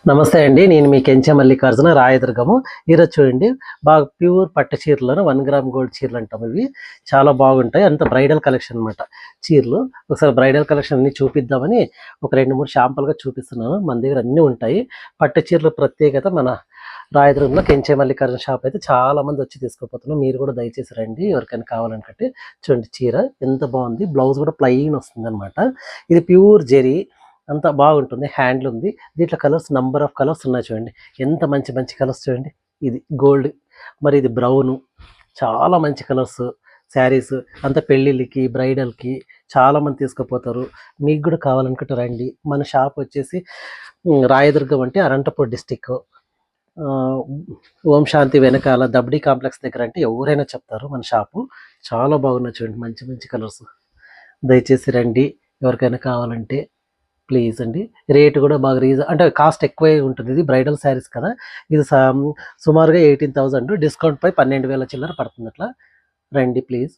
నమస్తే అండి. నేను మీ కెంచె మల్లికార్జున రాయదుర్గము. ఈరోజు చూడండి బాగా ప్యూర్ పట్టు చీరలోను 1 గ్రామ్ గోల్డ్ చీరలు అంటాం ఇవి. చాలా బాగుంటాయి. అంత బ్రైడల్ కలెక్షన్ అనమాట చీరలు. ఒకసారి బ్రైడల్ కలెక్షన్ అన్నీ చూపిద్దామని ఒక 2, 3 శాంపుల్‌గా చూపిస్తున్నాను. మన దగ్గర అన్నీ ఉంటాయి. పట్టు చీరల ప్రత్యేకత మన రాయదుర్గంలో కెంచె మల్లికార్జున షాప్ అయితే చాలా మంది వచ్చి తీసుకుపోతున్నారు. మీరు కూడా దయచేసి రండి ఎవరికైనా కావాలనుకుంటే. చూడండి చీర ఎంత బాగుంది. బ్లౌజ్ కూడా ప్లెయిన్ వస్తుందనమాట. ఇది ప్యూర్ జెరీ అంతా బాగుంటుంది. హ్యాండ్లు ఉంది. దీంట్లో కలర్స్ నంబర్ ఆఫ్ కలర్స్ ఉన్నాయి చూడండి. ఎంత మంచి మంచి కలర్స్ చూడండి. ఇది గోల్డ్, మరి ఇది బ్రౌను, చాలా మంచి కలర్స్ శారీస్ అంతా పెళ్ళిళ్ళకి బ్రైడల్కి చాలా మంది తీసుకుపోతారు. మీకు కూడా కావాలనుకుంటే రండి. మన షాప్ వచ్చేసి రాయదుర్గం అంటే అనంతపూర్ డిస్టిక్, ఓం శాంతి వెనకాల దబ్డి కాంప్లెక్స్ దగ్గర అంటే ఎవరైనా చెప్తారు. మన షాపు చాలా బాగున్నాయి చూడండి. మంచి మంచి కలర్స్. దయచేసి రండి ఎవరికైనా కావాలంటే. ప్లీజ్ అండి. రేట్ కూడా బాగా అంటే కాస్ట్ ఎక్కువే ఉంటుంది. ఇది బ్రైడల్ శారీస్ కదా. ఇది సుమారుగా 18,000 డిస్కౌంట్ పై 12,000 చిల్లర పడుతుంది. అట్లా రండి ప్లీజ్.